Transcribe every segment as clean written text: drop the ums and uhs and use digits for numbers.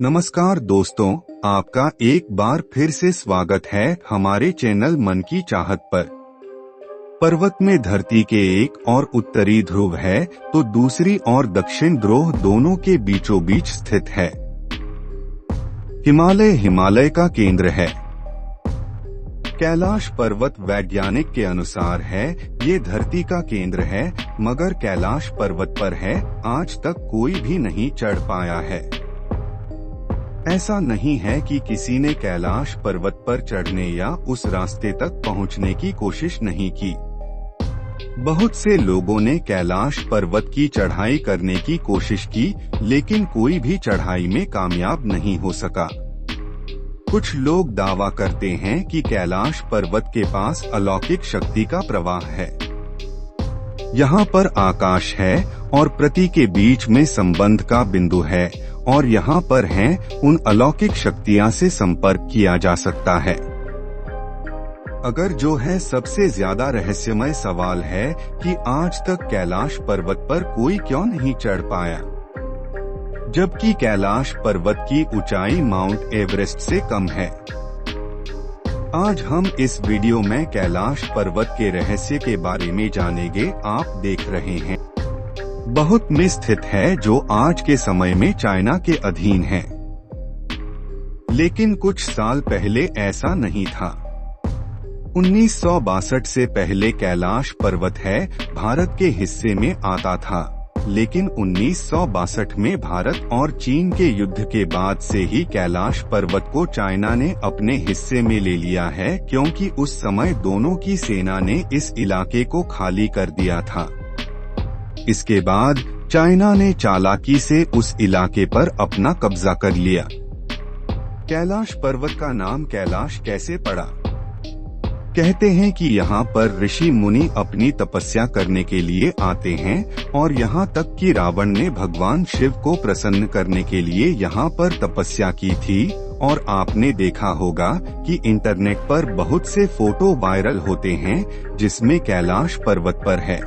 नमस्कार दोस्तों, आपका एक बार फिर से स्वागत है हमारे चैनल मन की चाहत पर। पर्वत में धरती के एक और उत्तरी ध्रुव है तो दूसरी और दक्षिण ध्रुव दोनों के बीचों बीच स्थित है। हिमालय का केंद्र है। कैलाश पर्वत वैज्ञानिक के अनुसार है ये धरती का केंद्र है, मगर कैलाश पर्वत पर है आज तक कोई भी नहीं चढ़ पाया है। ऐसा नहीं है कि किसी ने कैलाश पर्वत पर चढ़ने या उस रास्ते तक पहुंचने की कोशिश नहीं की। बहुत से लोगों ने कैलाश पर्वत की चढ़ाई करने की कोशिश की, लेकिन कोई भी चढ़ाई में कामयाब नहीं हो सका। कुछ लोग दावा करते हैं कि कैलाश पर्वत के पास अलौकिक शक्ति का प्रवाह है। यहाँ पर आकाश है और पृथ्वी के बीच में संबंध का बिंदु है और यहाँ पर हैं उन अलौकिक शक्तियाँ से संपर्क किया जा सकता है। अगर जो है सबसे ज्यादा रहस्यमय सवाल है कि आज तक कैलाश पर्वत पर कोई क्यों नहीं चढ़ पाया, जबकि कैलाश पर्वत की ऊंचाई माउंट एवरेस्ट से कम है। आज हम इस वीडियो में कैलाश पर्वत के रहस्य के बारे में जानेंगे। आप देख रहे हैं बहुत में स्थित है जो आज के समय में चाइना के अधीन है, लेकिन कुछ साल पहले ऐसा नहीं था। 1962 से पहले कैलाश पर्वत है भारत के हिस्से में आता था, लेकिन 1962 में भारत और चीन के युद्ध के बाद से ही कैलाश पर्वत को चाइना ने अपने हिस्से में ले लिया है, क्योंकि उस समय दोनों की सेना ने इस इलाके को खाली कर दिया था। इसके बाद चाइना ने चालाकी से उस इलाके पर अपना कब्जा कर लिया। कैलाश पर्वत का नाम कैलाश कैसे पड़ा? कहते हैं कि यहाँ पर ऋषि मुनि अपनी तपस्या करने के लिए आते हैं और यहाँ तक कि रावण ने भगवान शिव को प्रसन्न करने के लिए यहाँ पर तपस्या की थी। और आपने देखा होगा कि इंटरनेट पर बहुत से फोटो वायरल होते हैं जिसमें कैलाश पर्वत पर है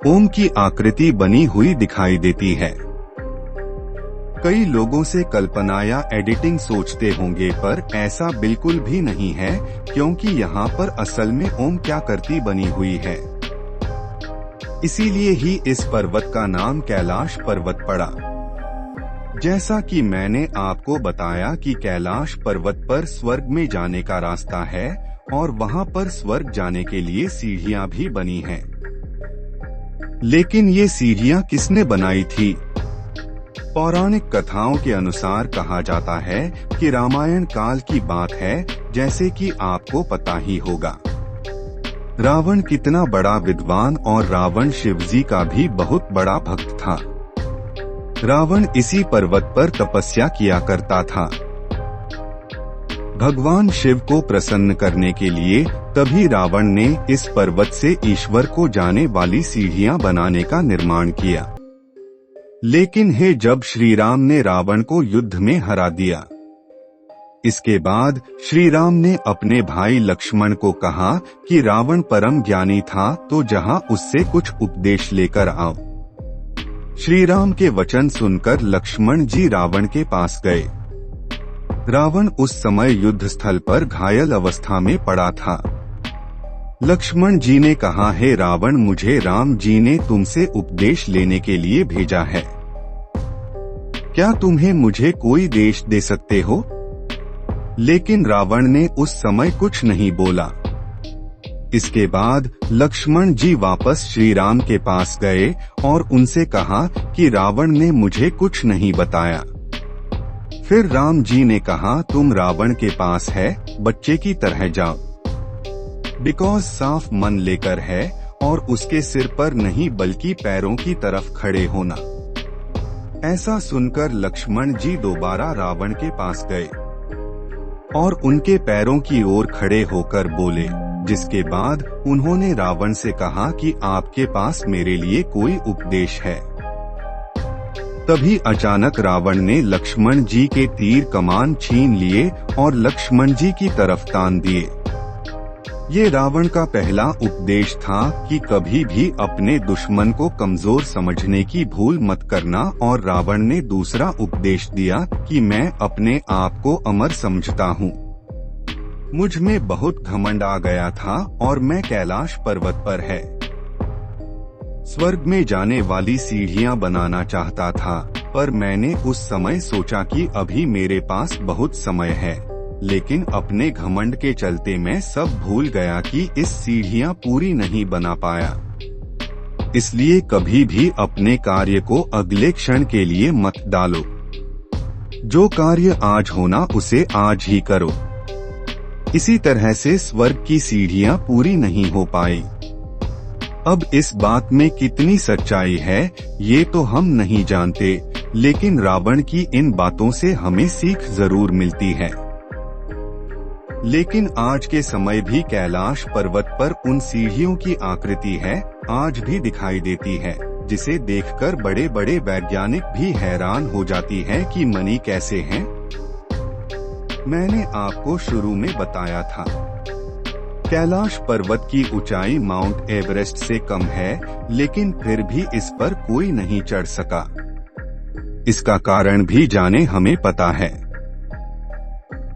ओम की आकृति बनी हुई दिखाई देती है। कई लोगों से कल्पना या एडिटिंग सोचते होंगे, पर ऐसा बिल्कुल भी नहीं है, क्योंकि यहाँ पर असल में ओम की आकृति बनी हुई है। इसीलिए ही इस पर्वत का नाम कैलाश पर्वत पड़ा। जैसा कि मैंने आपको बताया कि कैलाश पर्वत पर स्वर्ग में जाने का रास्ता है और वहाँ पर स्वर्ग जाने के लिए सीढ़ियाँ भी बनी हैं। लेकिन ये सीढ़ियाँ किसने बनाई थी? पौराणिक कथाओं के अनुसार कहा जाता है कि रामायण काल की बात है, जैसे कि आपको पता ही होगा। रावण कितना बड़ा विद्वान और रावण शिवजी का भी बहुत बड़ा भक्त था। रावण इसी पर्वत पर तपस्या किया करता था भगवान शिव को प्रसन्न करने के लिए। तभी रावण ने इस पर्वत से ईश्वर को जाने वाली सीढ़ियां बनाने का निर्माण किया। लेकिन जब श्री राम ने रावण को युद्ध में हरा दिया, इसके बाद श्री राम ने अपने भाई लक्ष्मण को कहा कि रावण परम ज्ञानी था, तो जहां उससे कुछ उपदेश लेकर आओ। श्री राम के वचन सुनकर लक्ष्मण जी रावण के पास गए। रावण उस समय युद्ध स्थल पर घायल अवस्था में पड़ा था। लक्ष्मण जी ने कहा, हे रावण, मुझे राम जी ने तुमसे उपदेश लेने के लिए भेजा है। क्या तुम्हें मुझे कोई देश दे सकते हो? लेकिन रावण ने उस समय कुछ नहीं बोला। इसके बाद लक्ष्मण जी वापस श्री राम के पास गए और उनसे कहा कि रावण ने मुझे कुछ नहीं बताया। फिर राम जी ने कहा, तुम रावण के पास है बच्चे की तरह जाओ, बिकॉज साफ मन लेकर है और उसके सिर पर नहीं बल्कि पैरों की तरफ खड़े होना। ऐसा सुनकर लक्ष्मण जी दोबारा रावण के पास गए और उनके पैरों की ओर खड़े होकर बोले, जिसके बाद उन्होंने रावण से कहा कि आपके पास मेरे लिए कोई उपदेश है। तभी अचानक रावण ने लक्ष्मण जी के तीर कमान छीन लिए और लक्ष्मण जी की तरफ तान दिए। ये रावण का पहला उपदेश था कि कभी भी अपने दुश्मन को कमजोर समझने की भूल मत करना, और रावण ने दूसरा उपदेश दिया कि मैं अपने आप को अमर समझता हूँ। मुझ में बहुत घमंड आ गया था और मैं कैलाश पर्वत पर है स्वर्ग में जाने वाली सीढ़ियां बनाना चाहता था, पर मैंने उस समय सोचा कि अभी मेरे पास बहुत समय है। लेकिन अपने घमंड के चलते मैं सब भूल गया कि इस सीढ़ियां पूरी नहीं बना पाया। इसलिए कभी भी अपने कार्य को अगले क्षण के लिए मत डालो। जो कार्य आज होना उसे आज ही करो। इसी तरह से स्वर्ग की सीढ़ियां पूरी नहीं हो पाई। अब इस बात में कितनी सच्चाई है ये तो हम नहीं जानते, लेकिन रावण की इन बातों से हमें सीख जरूर मिलती है। लेकिन आज के समय भी कैलाश पर्वत पर उन सीढ़ियों की आकृति है, आज भी दिखाई देती है, जिसे देखकर बड़े बड़े वैज्ञानिक भी हैरान हो जाती है कि मनी कैसे हैं। मैंने आपको शुरू में बताया था, कैलाश पर्वत की ऊंचाई माउंट एवरेस्ट से कम है, लेकिन फिर भी इस पर कोई नहीं चढ़ सका। इसका कारण भी जाने हमें पता है।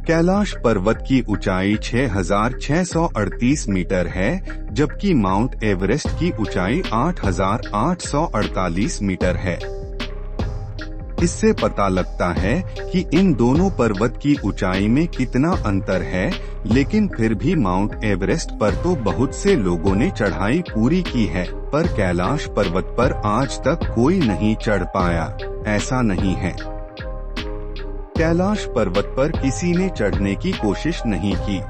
कैलाश पर्वत की ऊंचाई 6,638 मीटर है, जबकि माउंट एवरेस्ट की ऊंचाई 8,848 मीटर है। इससे पता लगता है कि इन दोनों पर्वत की ऊंचाई में कितना अंतर है, लेकिन फिर भी माउंट एवरेस्ट पर तो बहुत से लोगों ने चढ़ाई पूरी की है, पर कैलाश पर्वत पर आज तक कोई नहीं चढ़ पाया। ऐसा नहीं है। कैलाश पर्वत पर किसी ने चढ़ने की कोशिश नहीं की।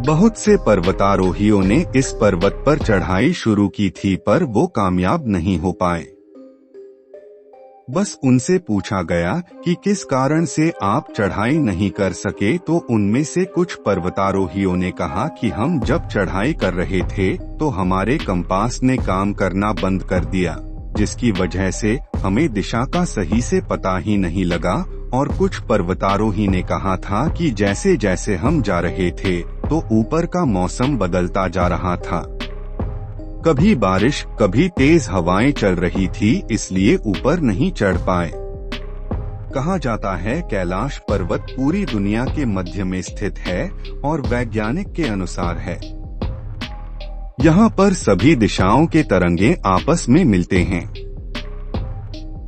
बहुत से पर्वतारोहियों ने इस पर्वत पर चढ़ाई शुरू की थी, पर वो कामयाब नहीं हो पाए। बस उनसे पूछा गया कि किस कारण से आप चढ़ाई नहीं कर सके, तो उनमें से कुछ पर्वतारोहियों ने कहा कि हम जब चढ़ाई कर रहे थे तो हमारे कंपास ने काम करना बंद कर दिया, जिसकी वजह से हमें दिशा का सही से पता ही नहीं लगा। और कुछ पर्वतारोही ने कहा था कि जैसे जैसे हम जा रहे थे तो ऊपर का मौसम बदलता जा रहा था, कभी बारिश कभी तेज हवाएं चल रही थी, इसलिए ऊपर नहीं चढ़ पाए। कहा जाता है कैलाश पर्वत पूरी दुनिया के मध्य में स्थित है और वैज्ञानिक के अनुसार है। यहाँ पर सभी दिशाओं के तरंगे आपस में मिलते हैं।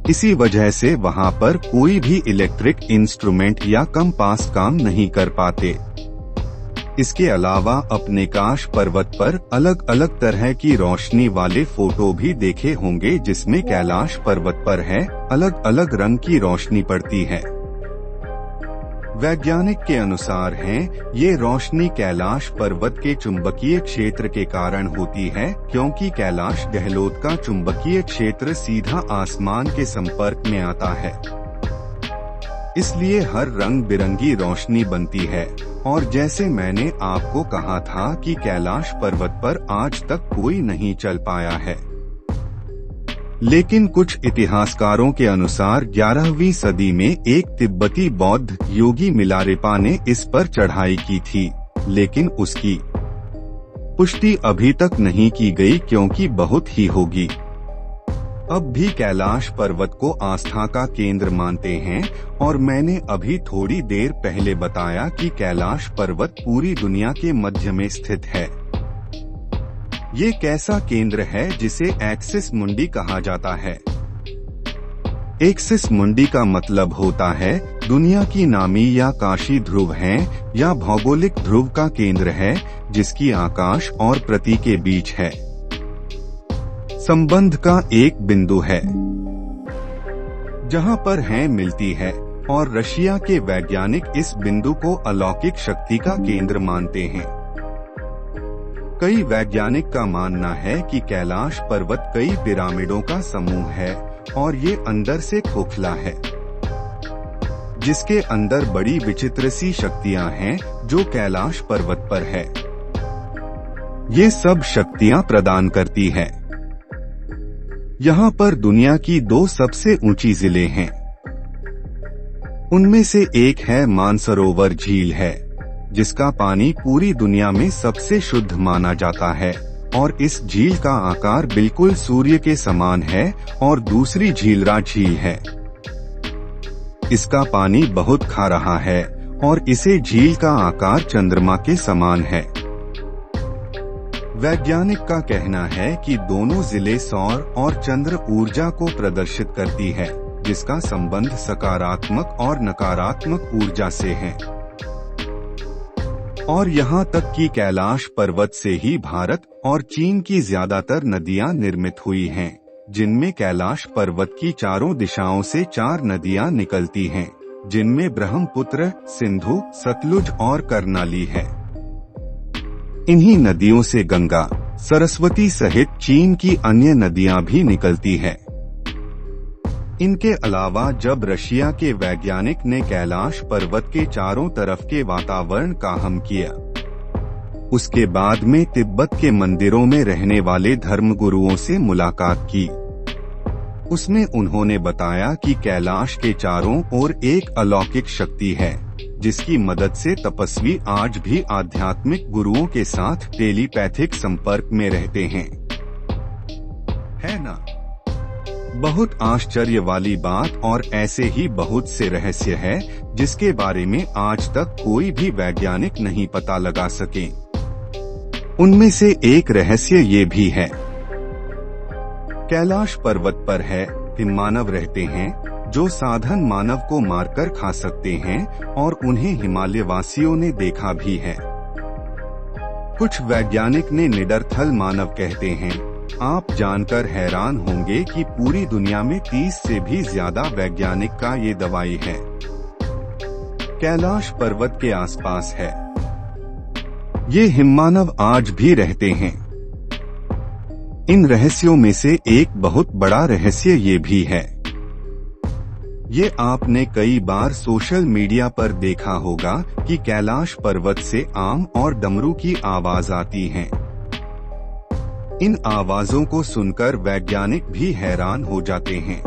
इसी वजह से वहाँ पर कोई भी इलेक्ट्रिक इंस्ट्रूमेंट या कंपास काम नहीं कर पाते। इसके अलावा अपने काश पर्वत पर अलग अलग तरह की रोशनी वाले फोटो भी देखे होंगे, जिसमें कैलाश पर्वत पर है अलग अलग रंग की रोशनी पड़ती है। वैज्ञानिक के अनुसार ये रोशनी कैलाश पर्वत के चुंबकीय क्षेत्र के कारण होती है, क्योंकि कैलाश गहलोत का चुंबकीय क्षेत्र सीधा आसमान के संपर्क में आता है। इसलिए हर रंग बिरंगी रोशनी बनती है। और जैसे मैंने आपको कहा था कि कैलाश पर्वत पर आज तक कोई नहीं चल पाया है, लेकिन कुछ इतिहासकारों के अनुसार 11वीं सदी में एक तिब्बती बौद्ध योगी मिलारेपा ने इस पर चढ़ाई की थी, लेकिन उसकी पुष्टि अभी तक नहीं की गई, क्योंकि बहुत ही होगी। अब भी कैलाश पर्वत को आस्था का केंद्र मानते हैं, और मैंने अभी थोड़ी देर पहले बताया कि कैलाश पर्वत पूरी दुनिया के मध्य में स्थित है। ये कैसा केंद्र है जिसे एक्सिस मुंडी कहा जाता है। एक्सिस मुंडी का मतलब होता है दुनिया की नामी या काशी ध्रुव है, या भौगोलिक ध्रुव का केंद्र है, जिसकी आकाश और पृथ्वी के बीच है संबंध का एक बिंदु है, जहां पर मिलती है। और रशिया के वैज्ञानिक इस बिंदु को अलौकिक शक्ति का केंद्र मानते हैं। कई वैज्ञानिक का मानना है कि कैलाश पर्वत कई पिरामिडों का समूह है, और ये अंदर से खोखला है, जिसके अंदर बड़ी विचित्र सी शक्तियां हैं जो कैलाश पर्वत पर है। ये सब शक्तियां प्रदान करती है। यहाँ पर दुनिया की 2 सबसे ऊंची जिले हैं। उनमें से एक है मानसरोवर झील है, जिसका पानी पूरी दुनिया में सबसे शुद्ध माना जाता है, और इस झील का आकार बिल्कुल सूर्य के समान है, और दूसरी झीलरा झील है। इसका पानी बहुत खारा है और इसे झील का आकार चंद्रमा के समान है। वैज्ञानिक का कहना है कि दोनों जिले सौर और चंद्र ऊर्जा को प्रदर्शित करती है, जिसका संबंध सकारात्मक और नकारात्मक ऊर्जा से है। और यहाँ तक कि कैलाश पर्वत से ही भारत और चीन की ज्यादातर नदियाँ निर्मित हुई हैं, जिनमें कैलाश पर्वत की चारों दिशाओं से 4 नदियाँ निकलती हैं, जिनमें ब्रह्मपुत्र, सिंधु, सतलुज और कर्नाली है। इन्हीं नदियों से गंगा, सरस्वती सहित चीन की अन्य नदियां भी निकलती है। इनके अलावा जब रशिया के वैज्ञानिक ने कैलाश पर्वत के चारों तरफ के वातावरण का अध्ययन किया, उसके बाद में तिब्बत के मंदिरों में रहने वाले धर्मगुरुओं से मुलाकात की। उसमें उन्होंने बताया कि कैलाश के चारों ओर एक अलौकिक शक्ति है, जिसकी मदद से तपस्वी आज भी आध्यात्मिक गुरुओं के साथ टेलीपैथिक संपर्क में रहते हैं। है ना? बहुत आश्चर्य वाली बात। और ऐसे ही बहुत से रहस्य है जिसके बारे में आज तक कोई भी वैज्ञानिक नहीं पता लगा सके। उनमें से एक रहस्य ये भी है, कैलाश पर्वत पर है हिममानव रहते हैं जो साधारण मानव को मारकर खा सकते हैं, और उन्हें हिमालय वासियों ने देखा भी है। कुछ वैज्ञानिक ने निडरथल मानव कहते हैं। आप जानकर हैरान होंगे कि पूरी दुनिया में 30 से भी ज्यादा वैज्ञानिक का ये दवाई है। कैलाश पर्वत के आसपास है। ये हिममानव आज भी रहते हैं। इन रहस्यों में से एक बहुत बड़ा रहस्य ये भी है। ये आपने कई बार सोशल मीडिया पर देखा होगा कि कैलाश पर्वत से आम और डमरू की आवाज आती है। इन आवाजों को सुनकर वैज्ञानिक भी हैरान हो जाते हैं।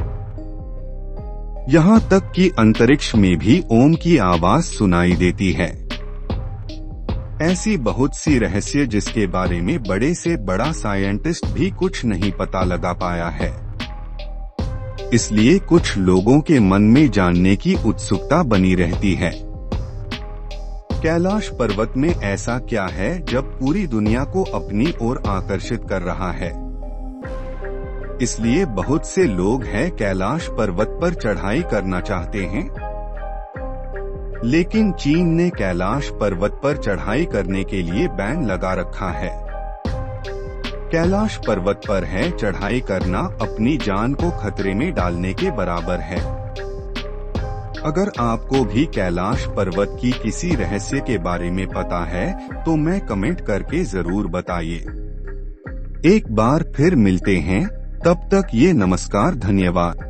यहाँ तक कि अंतरिक्ष में भी ओम की आवाज सुनाई देती है। ऐसी बहुत सी रहस्य जिसके बारे में बड़े से बड़ा साइंटिस्ट भी कुछ नहीं पता लगा पाया है। इसलिए कुछ लोगों के मन में जानने की उत्सुकता बनी रहती है। कैलाश पर्वत में ऐसा क्या है जब पूरी दुनिया को अपनी ओर आकर्षित कर रहा है? इसलिए बहुत से लोग हैं कैलाश पर्वत पर चढ़ाई करना चाहते हैं। लेकिन चीन ने कैलाश पर्वत पर चढ़ाई करने के लिए बैन लगा रखा है। कैलाश पर्वत पर है चढ़ाई करना अपनी जान को खतरे में डालने के बराबर है। अगर आपको भी कैलाश पर्वत की किसी रहस्य के बारे में पता है तो मैं कमेंट करके जरूर बताइए। एक बार फिर मिलते हैं, तब तक ये नमस्कार, धन्यवाद।